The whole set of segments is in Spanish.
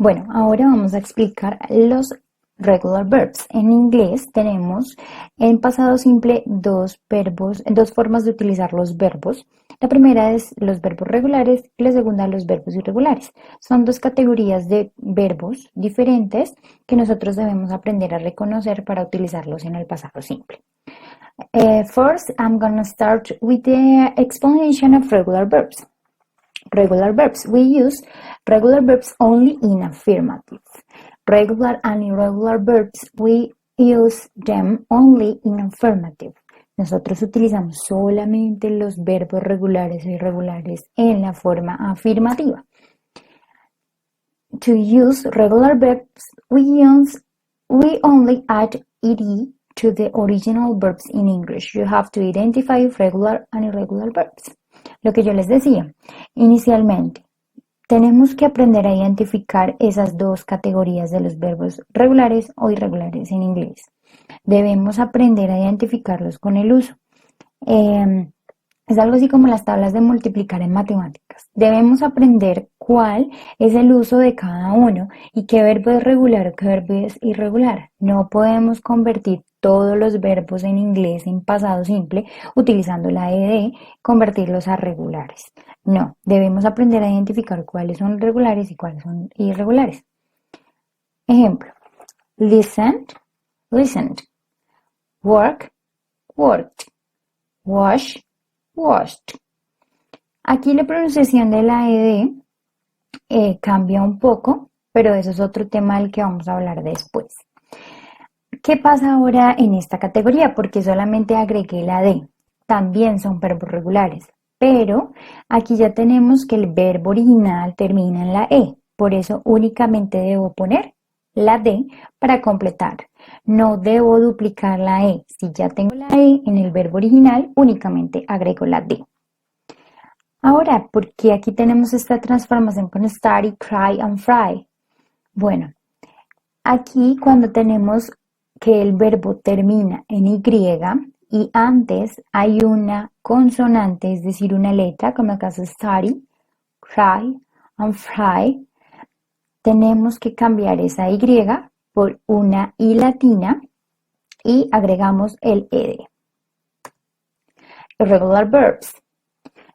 Bueno, ahora vamos a explicar los regular verbs. En inglés tenemos en pasado simple dos formas de utilizar los verbos. La primera es los verbos regulares y la segunda los verbos irregulares. Son dos categorías de verbos diferentes que nosotros debemos aprender a reconocer para utilizarlos en el pasado simple. First, I'm going to start with the explanation of regular verbs. Regular verbs. We use regular verbs only in affirmative. Regular and irregular verbs, we use them only in affirmative. Nosotros utilizamos solamente los verbos regulares e irregulares en la forma afirmativa. To use regular verbs, we only add ed to the original verbs in English. You have to identify regular and irregular verbs. Lo que yo les decía, inicialmente, tenemos que aprender a identificar esas dos categorías de los verbos regulares o irregulares en inglés. Debemos aprender a identificarlos con el uso. Es algo así como las tablas de multiplicar en matemáticas. Debemos aprender cuál es el uso de cada uno y qué verbo es regular o qué verbo es irregular. No podemos convertir todos los verbos en inglés en pasado simple utilizando la ed, convertirlos a regulares. No, debemos aprender a identificar cuáles son regulares y cuáles son irregulares. Ejemplo, listened, listened, work, worked, wash, washed. Aquí la pronunciación de la ed cambia un poco, pero eso es otro tema del que vamos a hablar después. ¿Qué pasa ahora en esta categoría? Porque solamente agregué la D. También son verbos regulares, pero aquí ya tenemos que el verbo original termina en la E. Por eso únicamente debo poner la D para completar. No debo duplicar la E. Si ya tengo la E en el verbo original, únicamente agrego la D. Ahora, ¿por qué aquí tenemos esta transformación con study, cry and fry? Bueno, aquí cuando tenemos que el verbo termina en Y y antes hay una consonante, es decir, una letra, como en el caso de study, cry and fry, tenemos que cambiar esa Y por una I latina y agregamos el ed. Irregular verbs.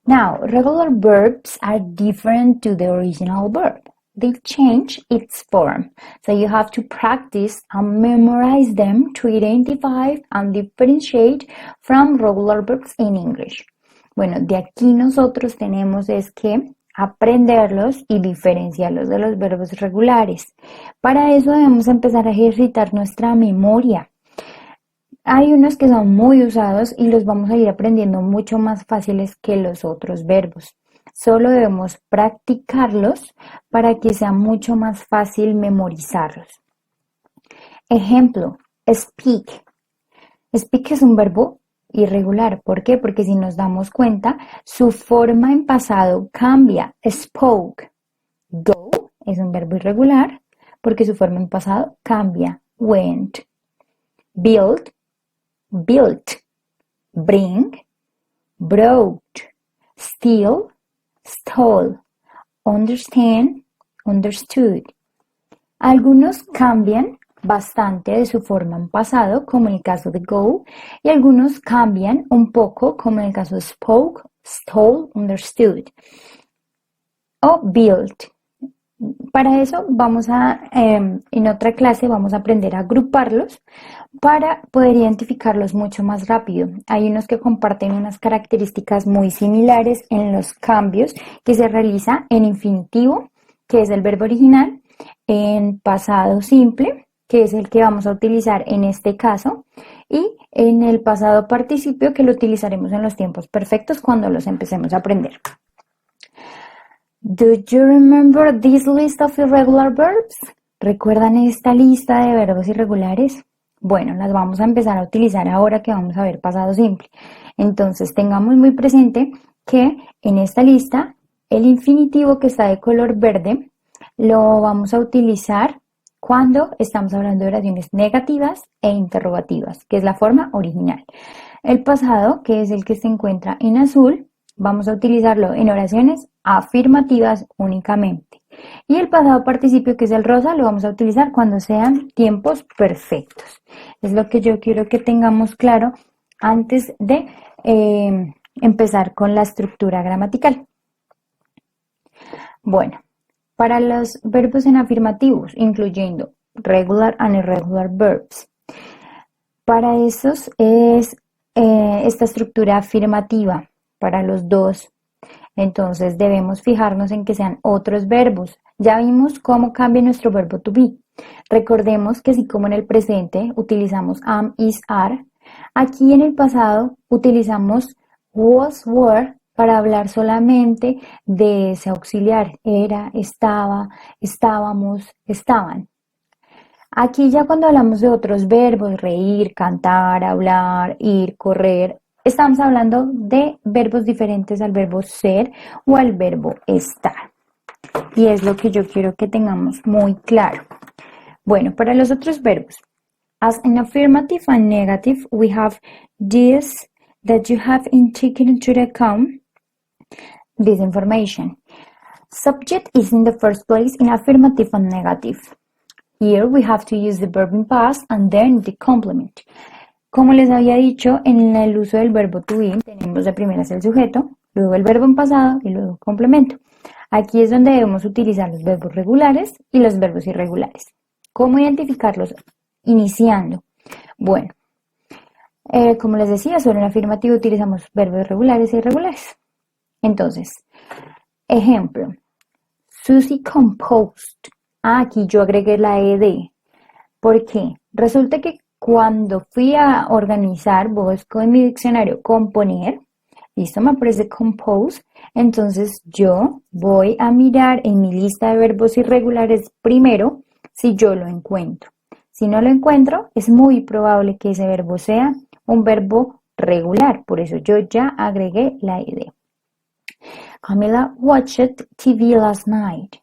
Now, regular verbs are different to the original verb. They change its form. So you have to practice and memorize them to identify and differentiate from regular verbs in English. Bueno, de aquí nosotros tenemos es que aprenderlos y diferenciarlos de los verbos regulares. Para eso debemos empezar a ejercitar nuestra memoria. Hay unos que son muy usados y los vamos a ir aprendiendo mucho más fáciles que los otros verbos. Solo debemos practicarlos para que sea mucho más fácil memorizarlos. Ejemplo, speak. Speak es un verbo irregular. ¿Por qué? Porque si nos damos cuenta, su forma en pasado cambia. Spoke. Go es un verbo irregular porque su forma en pasado cambia. Went. Build. Built. Bring. Brought. Steal. Stole, understand, understood. Algunos cambian bastante de su forma en pasado, como en el caso de go, y algunos cambian un poco, como en el caso de spoke, stole, understood. O built. Para eso en otra clase vamos a aprender a agruparlos para poder identificarlos mucho más rápido. Hay unos que comparten unas características muy similares en los cambios que se realiza en infinitivo, que es el verbo original, en pasado simple, que es el que vamos a utilizar en este caso, y en el pasado participio, que lo utilizaremos en los tiempos perfectos cuando los empecemos a aprender. Do you remember this list of irregular verbs? ¿Recuerdan esta lista de verbos irregulares? Bueno, las vamos a empezar a utilizar ahora que vamos a ver pasado simple. Entonces, tengamos muy presente que en esta lista, el infinitivo que está de color verde, lo vamos a utilizar cuando estamos hablando de oraciones negativas e interrogativas, que es la forma original. El pasado, que es el que se encuentra en azul, vamos a utilizarlo en oraciones afirmativas únicamente. Y el pasado participio, que es el rosa, lo vamos a utilizar cuando sean tiempos perfectos. Es lo que yo quiero que tengamos claro antes de empezar con la estructura gramatical. Bueno, para los verbos en afirmativos, incluyendo regular and irregular verbs, para esos es esta estructura afirmativa para los dos. Entonces debemos fijarnos en que sean otros verbos. Ya vimos cómo cambia nuestro verbo to be. Recordemos que así como en el presente utilizamos am, is, are, aquí en el pasado utilizamos was, were para hablar solamente de ese auxiliar. Era, estaba, estábamos, estaban. Aquí ya cuando hablamos de otros verbos, reír, cantar, hablar, ir, correr, estamos hablando de verbos diferentes al verbo ser o al verbo estar. Y es lo que yo quiero que tengamos muy claro. Bueno, para los otros verbos, as an affirmative and negative, we have this that you have taken into account this information. Subject is in the first place in affirmative and negative. Here we have to use the verb in past and then the complement. Como les había dicho, en el uso del verbo to be tenemos de primeras el sujeto, luego el verbo en pasado y luego el complemento. Aquí es donde debemos utilizar los verbos regulares y los verbos irregulares. ¿Cómo identificarlos? Iniciando. Bueno, como les decía, solo en afirmativo utilizamos verbos regulares e irregulares. Entonces, ejemplo, Susie composed. Aquí yo agregué la ed. ¿Por qué? Resulta que cuando fui a organizar, busco en mi diccionario componer, listo, me aparece compose, entonces yo voy a mirar en mi lista de verbos irregulares primero si yo lo encuentro. Si no lo encuentro, es muy probable que ese verbo sea un verbo regular, por eso yo ya agregué la ed. Camila watched TV last night.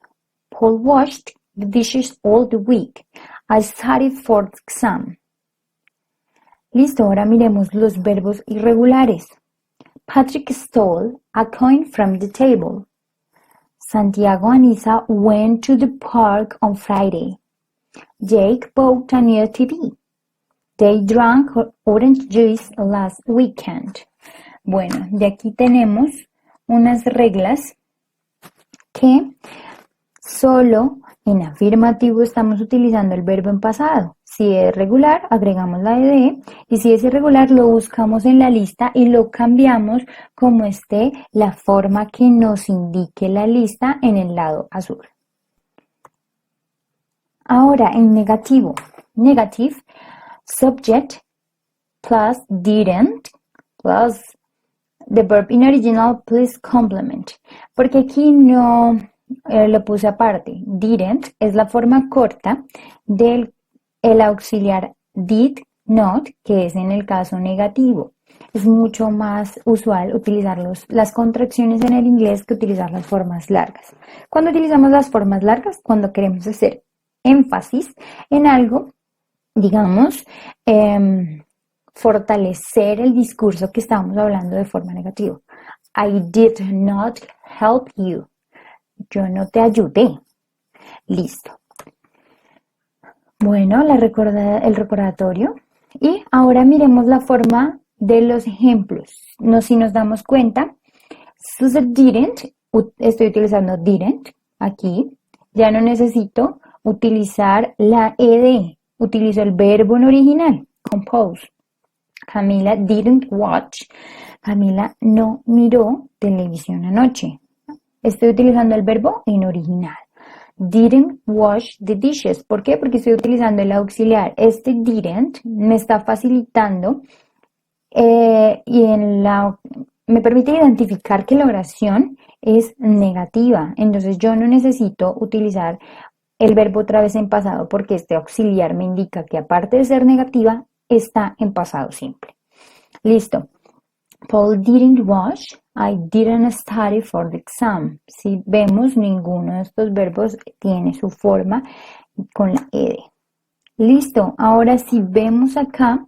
Paul washed the dishes all the week. I studied for the exam. Listo, ahora miremos los verbos irregulares. Patrick stole a coin from the table. Santiago and Isa went to the park on Friday. Jake bought a new TV. They drank orange juice last weekend. Bueno, de aquí tenemos unas reglas que solo en afirmativo estamos utilizando el verbo en pasado. Si es regular, agregamos la ed, y si es irregular, lo buscamos en la lista y lo cambiamos como esté la forma que nos indique la lista en el lado azul. Ahora, en negativo, negative, subject plus didn't plus the verb in original plus complement, porque aquí no lo puse aparte. Didn't es la forma corta del el auxiliar did not, que es en el caso negativo. Es mucho más usual utilizar las contracciones en el inglés que utilizar las formas largas. Cuando utilizamos las formas largas, cuando queremos hacer énfasis en algo, digamos, fortalecer el discurso que estamos hablando de forma negativa. I did not help you. Yo no te ayudé. Listo. Bueno, el recordatorio. Y ahora miremos la forma de los ejemplos. Si nos damos cuenta, Susan didn't, estoy utilizando didn't aquí. Ya no necesito utilizar la ed. Utilizo el verbo en original, compose. Camila didn't watch. Camila no miró televisión anoche. Estoy utilizando el verbo en original. Didn't wash the dishes. ¿Por qué? Porque estoy utilizando el auxiliar. Este didn't me está facilitando y me permite identificar que la oración es negativa. Entonces yo no necesito utilizar el verbo otra vez en pasado porque este auxiliar me indica que aparte de ser negativa, está en pasado simple. Listo. Paul didn't wash. I didn't study for the exam. Si vemos, ninguno de estos verbos tiene su forma con la ed. Listo. Ahora si vemos acá,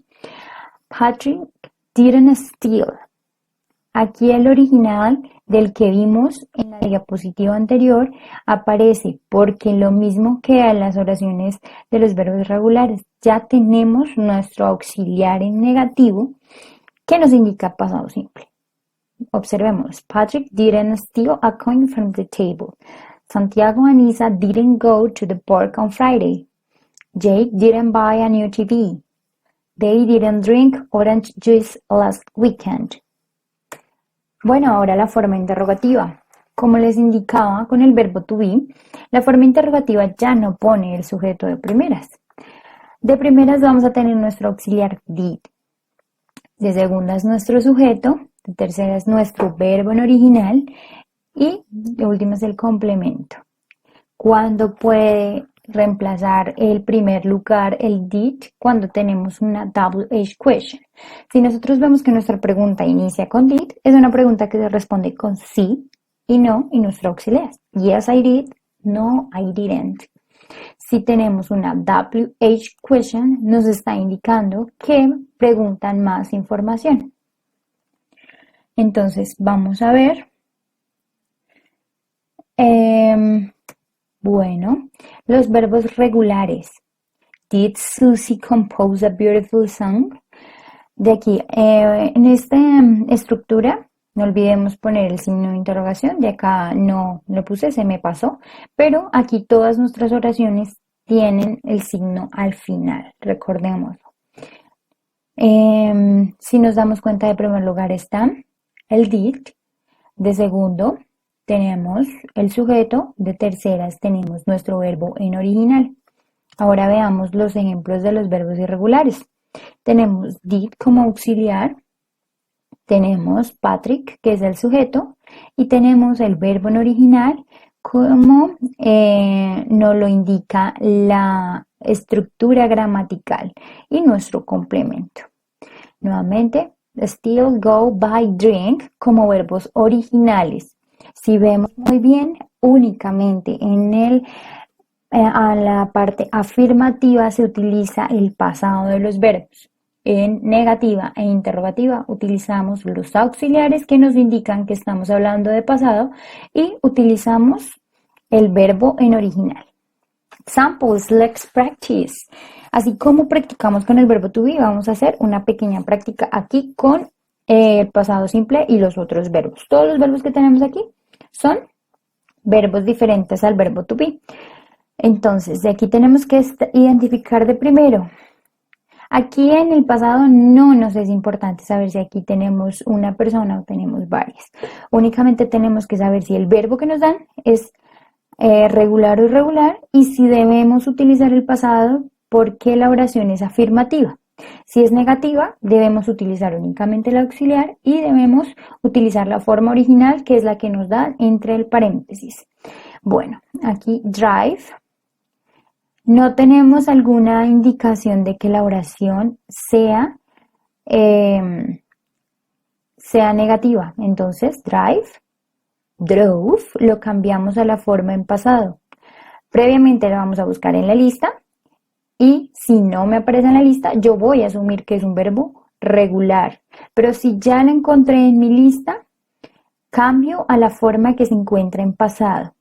Patrick didn't steal. Aquí el original del que vimos en la diapositiva anterior aparece porque lo mismo que a las oraciones de los verbos regulares, ya tenemos nuestro auxiliar en negativo que nos indica pasado simple. Observemos, Patrick didn't steal a coin from the table. Santiago and Isa didn't go to the park on Friday. Jake didn't buy a new TV. They didn't drink orange juice last weekend. Bueno, ahora la forma interrogativa. Como les indicaba con el verbo to be, la forma interrogativa ya no pone el sujeto de primeras. De primeras vamos a tener nuestro auxiliar did. De segundas nuestro sujeto. De terceras nuestro verbo en original. Y de últimas el complemento. ¿Cuándo puede reemplazar el primer lugar el did? Cuando tenemos una double H question. Si nosotros vemos que nuestra pregunta inicia con did, es una pregunta que se responde con sí y no y nuestro auxiliar. Yes, I did. No, I didn't. Si tenemos una WH question, nos está indicando que preguntan más información. Entonces, vamos a ver. Bueno, los verbos regulares. Did Susie compose a beautiful song? De aquí, en esta estructura, no olvidemos poner el signo de interrogación. De acá no lo puse, se me pasó. Pero aquí todas nuestras oraciones tienen el signo al final, recordémoslo. Si nos damos cuenta, de primer lugar está el did. De segundo tenemos el sujeto. De terceras tenemos nuestro verbo en original. Ahora veamos los ejemplos de los verbos irregulares. Tenemos did como auxiliar, tenemos Patrick, que es el sujeto, y tenemos el verbo en original como nos lo indica la estructura gramatical y nuestro complemento. Nuevamente, steal, go, buy, drink como verbos originales. Si vemos muy bien, únicamente a la parte afirmativa se utiliza el pasado de los verbos. En negativa e interrogativa utilizamos los auxiliares que nos indican que estamos hablando de pasado y utilizamos el verbo en original. Examples, let's practice. Así como practicamos con el verbo to be, vamos a hacer una pequeña práctica aquí con el pasado simple y los otros verbos. Todos los verbos que tenemos aquí son verbos diferentes al verbo to be. Entonces, de aquí tenemos que identificar de primero. Aquí en el pasado no nos es importante saber si aquí tenemos una persona o tenemos varias. Únicamente tenemos que saber si el verbo que nos dan es regular o irregular y si debemos utilizar el pasado porque la oración es afirmativa. Si es negativa, debemos utilizar únicamente el auxiliar y debemos utilizar la forma original, que es la que nos da entre el paréntesis. Bueno, aquí drive. No tenemos alguna indicación de que la oración sea negativa. Entonces, drive, drove, lo cambiamos a la forma en pasado. Previamente la vamos a buscar en la lista y si no me aparece en la lista, yo voy a asumir que es un verbo regular. Pero si ya lo encontré en mi lista, cambio a la forma que se encuentra en pasado.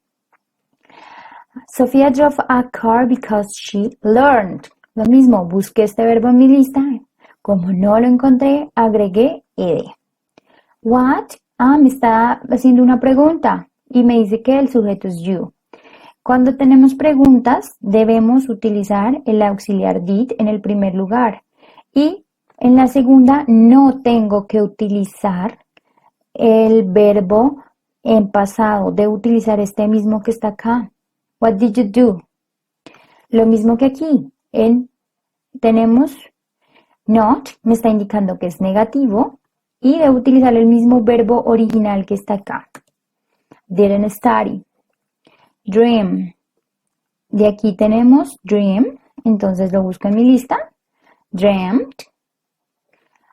Sofía drove a car because she learned. Lo mismo, busqué este verbo en mi lista. Como no lo encontré, agregué ed. What? Me está haciendo una pregunta y me dice que el sujeto es you. Cuando tenemos preguntas, debemos utilizar el auxiliar did en el primer lugar. Y en la segunda no tengo que utilizar el verbo en pasado. Debo utilizar este mismo que está acá. What did you do? Lo mismo que aquí. Tenemos not, me está indicando que es negativo y debo utilizar el mismo verbo original que está acá. Didn't study. Dream. De aquí tenemos dream, entonces lo busco en mi lista. Dreamed.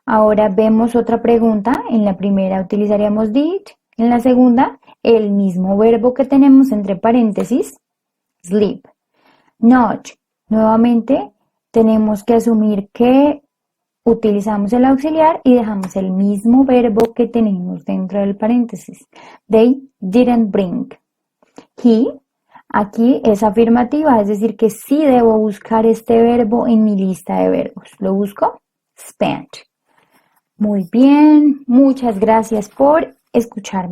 Ahora vemos otra pregunta. En la primera utilizaríamos did. En la segunda, el mismo verbo que tenemos entre paréntesis. Sleep. Not. Nuevamente tenemos que asumir que utilizamos el auxiliar y dejamos el mismo verbo que tenemos dentro del paréntesis. They didn't bring. He, aquí es afirmativa, es decir que sí debo buscar este verbo en mi lista de verbos. ¿Lo busco? Spent. Muy bien, muchas gracias por escucharme.